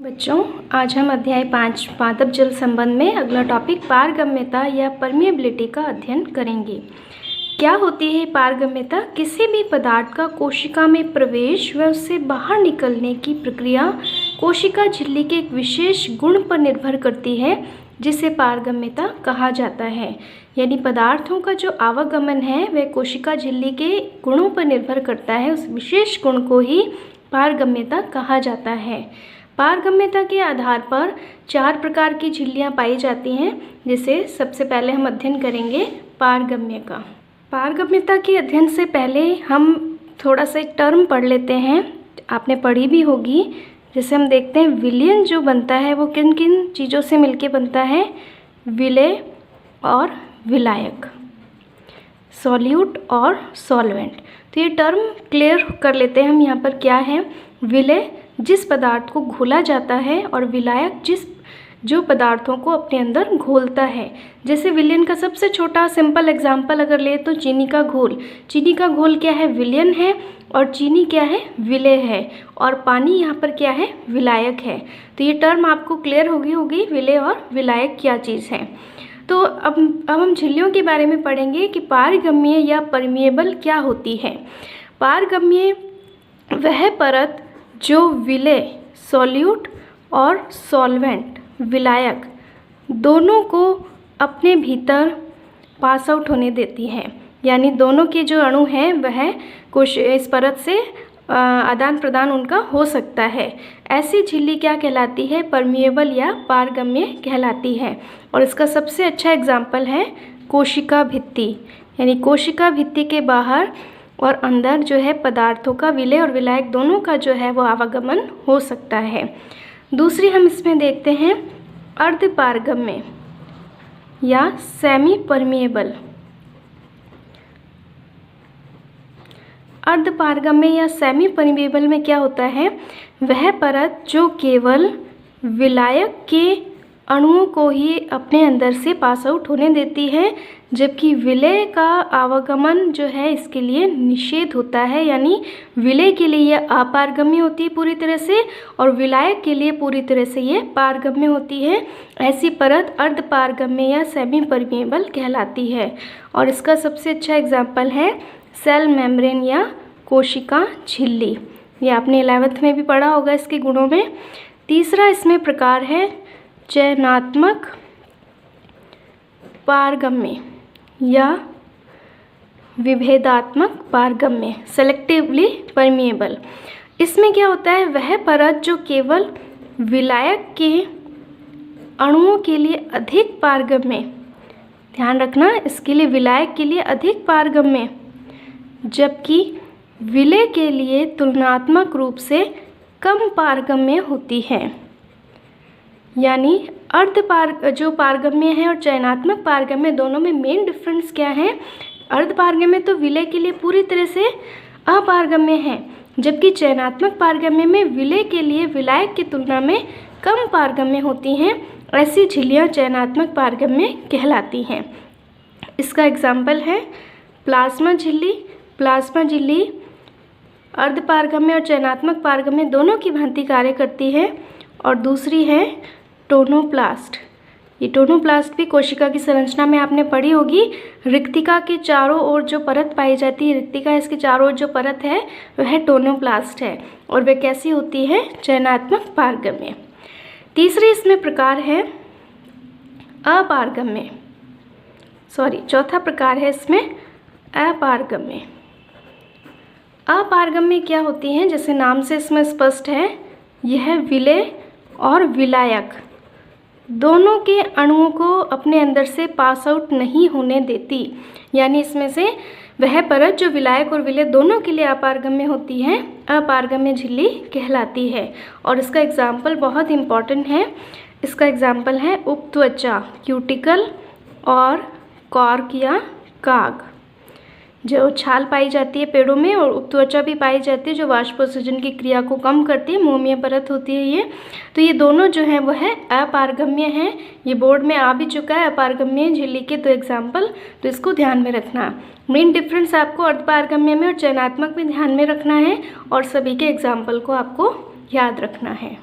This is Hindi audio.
बच्चों, आज हम अध्याय 5 पादप जल संबंध में अगला टॉपिक पारगम्यता या परमिएबिलिटी का अध्ययन करेंगे। क्या होती है पारगम्यता? किसी भी पदार्थ का कोशिका में प्रवेश व उससे बाहर निकलने की प्रक्रिया कोशिका झिल्ली के एक विशेष गुण पर निर्भर करती है, जिसे पारगम्यता कहा जाता है। यानी पदार्थों का जो आवागमन है वह कोशिका झिल्ली के गुणों पर निर्भर करता है। उस विशेष गुण को ही पारगम्यता कहा जाता है। पारगम्यता के आधार पर 4 प्रकार की झिल्लियाँ पाई जाती हैं, जिसे सबसे पहले हम अध्ययन करेंगे पारगम्य का। पारगम्यता के अध्ययन से पहले हम थोड़ा सा एक टर्म पढ़ लेते हैं, आपने पढ़ी भी होगी। जैसे हम देखते हैं विलयन जो बनता है वो किन किन चीज़ों से मिलके बनता है? विलेय और विलायक, सॉल्यूट और सॉल्वेंट। तो ये टर्म क्लियर कर लेते हैं हम यहाँ पर क्या है। विलेय जिस पदार्थ को घोला जाता है और विलायक जो पदार्थों को अपने अंदर घोलता है। जैसे विलयन का सबसे छोटा सिंपल एग्जाम्पल अगर ले तो चीनी का घोल। चीनी का घोल क्या है? विलयन है। और चीनी क्या है? विलेय है। और पानी यहाँ पर क्या है? विलायक है। तो ये टर्म आपको क्लियर होगी विलेय और विलायक क्या चीज़ है। तो अब हम झिल्लियों के बारे में पढ़ेंगे कि पारगम्य या परमिएबल क्या होती है। पारगम्य वह परत जो विलेय, सॉल्यूट और सॉल्वेंट, विलायक दोनों को अपने भीतर पास आउट होने देती है। यानी दोनों के जो अणु हैं वह कुछ इस परत से आदान प्रदान उनका हो सकता है। ऐसी झिल्ली क्या कहलाती है? परमिएबल या पारगम्य कहलाती है। और इसका सबसे अच्छा एग्जाम्पल है कोशिका भित्ति। यानी कोशिका भित्ति के बाहर और अंदर जो है पदार्थों का विलेय और विलायक दोनों का जो है वो आवागमन हो सकता है। दूसरी हम इसमें देखते हैं अर्धपारगम्य या सेमी परमिएबल। अर्धपारगम्य या सेमी परमिएबल में क्या होता है? वह परत जो केवल विलायक के अणुओं को ही अपने अंदर से पास आउट होने देती है, जबकि विलेय का आवागमन जो है इसके लिए निषेध होता है। यानी विलेय के लिए यह अपारगम्य होती है पूरी तरह से और विलायक के लिए पूरी तरह से ये पारगम्य होती है। ऐसी परत अर्धपारगम्य या सेमी परमिएबल कहलाती है। और इसका सबसे अच्छा एग्जाम्पल है सेल मेम्ब्रेन या कोशिका झिल्ली। ये आपने 11th में भी पढ़ा होगा इसके गुणों में। तीसरा इसमें प्रकार है चयनात्मक पारगम्य या विभेदात्मक पारगम्य, सेलेक्टिवली परमिएबल। इसमें क्या होता है? वह परत जो केवल विलायक के अणुओं के लिए अधिक पारगम्य, ध्यान रखना इसके लिए विलायक के लिए अधिक पारगम्य, जबकि विलेय के लिए तुलनात्मक रूप से कम पारगम्य होती है। यानी जो पारगम्य है और चयनात्मक पारगम्य दोनों में मेन डिफरेंस क्या है? अर्धपारगम्य तो विलेय के लिए पूरी तरह से अपारगम्य है, जबकि चयनात्मक पारगम्य में विलेय के लिए विलायक की तुलना में कम पारगम्य होती हैं। ऐसी झिल्लियाँ चयनात्मक पारगम्य कहलाती हैं। इसका एग्जाम्पल है प्लाज्मा झिल्ली। प्लाज्मा झिल्ली अर्धपारगम्य और चयनात्मक पारगम्य दोनों की भांति कार्य करती है। और दूसरी है टोनोप्लास्ट। ये टोनोप्लास्ट भी कोशिका की संरचना में आपने पढ़ी होगी। रिक्तिका के चारों ओर जो परत पाई जाती है, रिक्तिका इसके चारों ओर जो परत है वह टोनोप्लास्ट है। और वह कैसी होती है? चयनात्मक पारगम्य। तीसरी इसमें प्रकार है अपारगम्य, चौथा प्रकार है इसमें अपारगम्य। अपारगम्य क्या होती है? जैसे नाम से इसमें स्पष्ट है, यह विलेय और विलायक दोनों के अणुओं को अपने अंदर से पास आउट नहीं होने देती। यानी इसमें से वह परत जो विलायक और विलेय दोनों के लिए अपारगम्य होती है, अपारगम्य झिल्ली कहलाती है। और इसका एग्जाम्पल बहुत इम्पॉर्टेंट है। इसका एग्जाम्पल है उपत्वचा, क्यूटिकल और कॉर्क या काग, जो छाल पाई जाती है पेड़ों में, और उपत्वचा भी पाई जाती है जो वाष्पोत्सर्जन की क्रिया को कम करती है। मोमीय परत होती है ये। तो ये दोनों जो हैं वो है अपारगम्य हैं। ये बोर्ड में आ भी चुका है अपारगम्य झिल्ली के 2 एग्जाम्पल, तो इसको ध्यान में रखना। मेन डिफरेंस आपको अर्धपारगम्य में और चयनात्मक में ध्यान में रखना है और सभी के एग्जाम्पल को आपको याद रखना है।